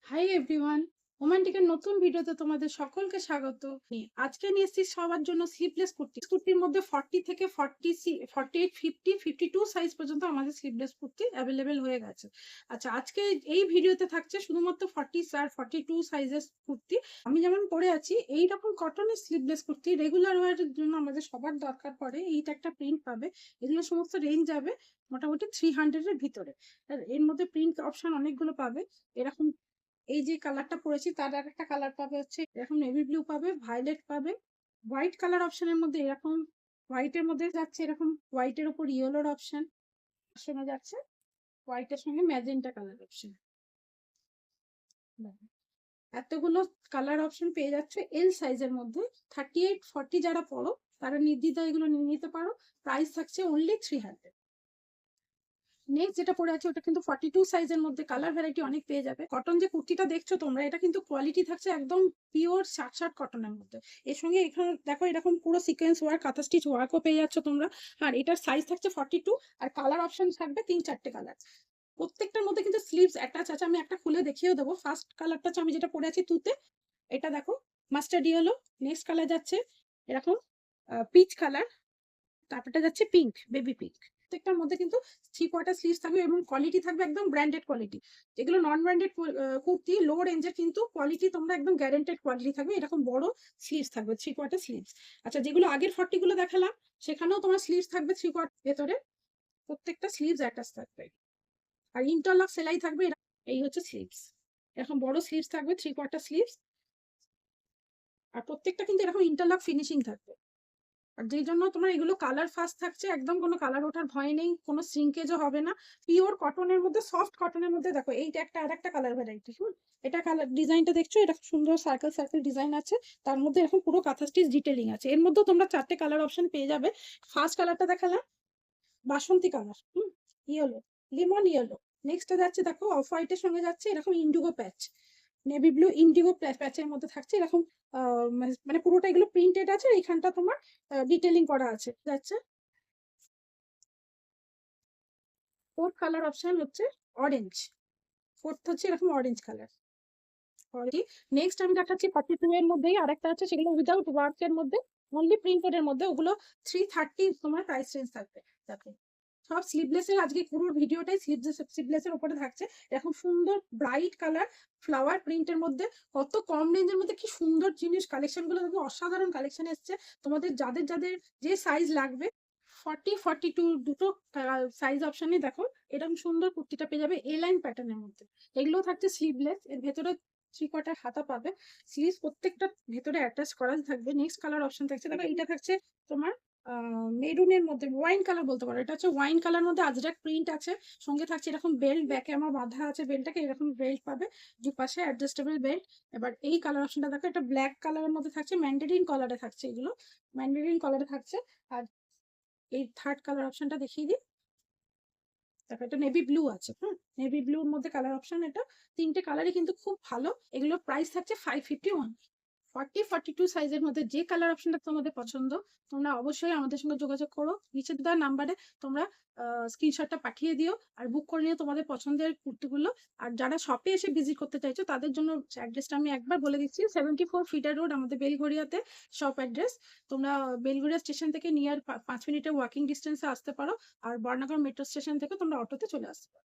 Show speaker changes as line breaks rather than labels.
Hi everyone, রোমান্টিকের নতুন ভিডিওতে তোমাদের সকলকে স্বাগত। আজকে নিয়ে এসেছি সবার জন্য স্লিভলেস কুর্তি। কুর্তির মধ্যে 40 থেকে 48, 50, 52 সাইজ পর্যন্ত আমাদের স্লিভলেস কুর্তি অ্যাভেলেবেল হয়ে গেছে। আচ্ছা, আজকে এই ভিডিওতে থাকছে শুধুমাত্র 40 আর 42 সাইজের কুর্তি। আমি যেমন পরে আছি এইরকম কটনের স্লিভলেস কুর্তি রেগুলার ওয়ারের জন্য আমাদের সবার দরকার পড়ে। এইটা একটা প্রিন্ট পাবে, এগুলো সমস্ত রেঞ্জ যাবে মোটামুটি 300 এর ভিতরে। আর এর মধ্যে প্রিন্ট অপশন অনেকগুলো পাবে। এরকম এই যে কালারটা পরেছি তার আর একটা কালার পাবে, হচ্ছে এরকম নেভি ব্লু পাবে, ভায়োলেট পাবে, হোয়াইট কালার অপশনের মধ্যে এরকম হোয়াইটের মধ্যে যাচ্ছে, এরকম হোয়াইটের উপর ইয়েলোর অপশন শোনা যাচ্ছে, হোয়াইটের সঙ্গে ম্যাজেন্টা কালার অপশন। এতগুলো কালার অপশন পেয়ে যাচ্ছে এল সাইজের মধ্যে। 38, 40 যারা পড়ো তারা নির্দ্বিধায় এগুলো নিয়ে নিতে পারো। প্রাইস থাকছে অনলি 300। নেক্সট যেটা পরে আছে ওটা কিন্তু 42 সাইজের মধ্যে, কালার ভ্যারাইটি অনেক পেয়ে যাবে। কটন যে কুর্তিটা দেখছো তোমরা, এটা কিন্তু কোয়ালিটি থাকছে একদম পিওর শার্ট কটনের মধ্যে। এর সঙ্গে এখানে দেখো এরকম পুরো সিকোয়েন্স ওয়ার্ক, কাঁথা স্টিচ ওয়ার্কও পেয়ে যাচ্ছ তোমরা। আর এটার সাইজ থাকছে 42, আর কালার অপশন থাকবে 3-4টে কালার। প্রত্যেকটার মধ্যে কিন্তু স্লিভস অ্যাটাচ আছে, আমি একটা খুলে দেখিয়েও দেবো। ফার্স্ট কালারটা হচ্ছে আমি যেটা পরে আছি তুতে, এটা দেখো মাস্টার্ড ইয়েলো। নেক্সট কালার যাচ্ছে এরকম পিচ কালার, তারপরটা যাচ্ছে পিঙ্ক, বেবি পিঙ্ক। প্রত্যেকটার মধ্যে কিন্তু 3/4 স্লিভস থাকবে এবং কোয়ালিটি থাকবে একদম ব্র্যান্ডেড কোয়ালিটি। যেগুলো নন ব্র্যান্ডেড কুর্তি লো রেঞ্জের, কিন্তু কোয়ালিটি তোমরা একদম গ্যারান্টেড কোয়ালিটি থাকবে। এরকম বড় স্লিভস থাকবে, 3/4 স্লিভস। আচ্ছা, যেগুলো আগের 40 গুলো দেখালাম সেখানেও তোমার স্লিভস থাকবে 3/4 ভেতরে, প্রত্যেকটা স্লিভস অ্যাটাচ থাকবে। আর ইন্টারলক সেলাই থাকবে। এই হচ্ছে স্লিভস, এরকম বড় স্লিভস থাকবে, 3/4 স্লিভস। আর প্রত্যেকটা কিন্তু এরকম ইন্টারলক ফিনিশিং থাকবে। আর যেই জন্য তোমার এগুলো কালার ফাস্ট থাকছে, একদম কোনো কালার ওঠার ভয় নেই, কোনো শ্রিঙ্কেজও হবে না। পিওর কটনের মধ্যে, সফট কটনের মধ্যে। দেখো এইটা একটা আর একটা কালার ভ্যারাইটি। এটা কালার ডিজাইনটা দেখছো, এটা খুব সুন্দর সার্কেল সার্কেল ডিজাইন আছে, তার মধ্যে এখন পুরো কাঁথা স্টিচ ডিটেলিং আছে। এর মধ্যে তোমরা 4টে কালার অপশন পেয়ে যাবে। ফার্স্ট কালারটা দেখালাম বাসন্তী colour, yellow, lemon yellow. Next যাচ্ছে দেখো অফ হোয়াইটের সঙ্গে যাচ্ছে এরকম indigo patch, navy blue indigo প্যাচের মধ্যে থাকছে এরকম। মানে পুরোটা এগুলো প্রিন্টেড আছে, এইখানটা তোমার ডিটেলিং করা আছে যাচ্ছে। ফোর্থ কালার অপশন হচ্ছে অরেঞ্জ, ফোর্থ হচ্ছে এরকম অরেঞ্জ কালার। নেক্সট আমি দেখাচ্ছি 42 এর মধ্যেই আরেকটা আছে, সেগুলো উইদাউট ওয়ার্ক এর মধ্যে, অনলি প্রিন্টেড এর মধ্যে। ওগুলো 330 তোমার প্রাইস রেঞ্জ থাকবে। দেখো সব স্লিভলেস এর, আজকে পুরো ভিডিওটাই স্লিভলেস এর উপরে থাকছে। এরকম সুন্দর ব্রাইট কালার ফ্লাওয়ার প্রিন্টের মধ্যে, কত কম রেঞ্জের মধ্যে কি সুন্দর জিনিস। কালেকশন গুলো দেখো অসাধারণ কালেকশন এসছে। তোমাদের যাদের যাদের যে সাইজ লাগবে, 40, 42 দুটো সাইজ অপশনে দেখো এরকম সুন্দর কুর্তিটা পেয়ে যাবে এ লাইন প্যাটার্নের মধ্যে। এগুলো থাকছে স্লিভলেস, এর ভেতরে 3/4 হাতা পাবে। স্লিভস প্রত্যেকটা ভেতরে অ্যাটাচ করা থাকবে। নেক্সট কালার অপশন থাকছে দেখো, এটা থাকছে তোমার মেরুনের মধ্যে, ওয়াইন কালার বলতে পারো। এটা হচ্ছে ওয়াইন কালার মধ্যে আজরাক প্রিন্ট আছে, সঙ্গে থাকছে এরকম বেল্ট, ব্যাকে আমার বাঁধা আছে বেল্টটাকে, এরকম বেল্ট পাবে দুপাশে অ্যাডজাস্টেবল বেল্ট। এবার এই কালার অপশনটা দেখো, এটা ব্ল্যাক কালারের মধ্যে থাকছে, ম্যান্ডারিন কালারে থাকছে, এগুলো ম্যান্ডারিন কালারে থাকছে। আর এই থার্ড কালার অপশনটা দেখিয়ে দিই, দেখো এটা নেভি ব্লু আছে। নেভি ব্লুর মধ্যে কালার অপশন এটা। তিনটে কালারই কিন্তু খুব ভালো। এগুলোর প্রাইস থাকছে 551। 40, 42 সাইজের মধ্যে যে কালার অপশনটা তোমাদের পছন্দ, তোমরা অবশ্যই আমাদের সঙ্গে যোগাযোগ করো। নিচে দেওয়া নাম্বারে তোমরা স্ক্রিনশটটা পাঠিয়ে দিও আর বুক করে নিও তোমাদের পছন্দের কুর্তিগুলো। আর যারা শপে এসে ভিজিট করতে চাইছো তাদের জন্য অ্যাড্রেসটা আমি একবার বলে দিচ্ছি। 74 ফিডার রোড আমাদের বেলঘড়িয়াতে শপ অ্যাড্রেস। তোমরা বেলঘড়িয়া স্টেশন থেকে নিয়ার 5 মিনিটের ওয়াকিং ডিস্টেন্সে আসতে পারো। আর বর্ণাগর মেট্রো স্টেশন থেকে তোমরা অটোতে চলে আসতে পারো।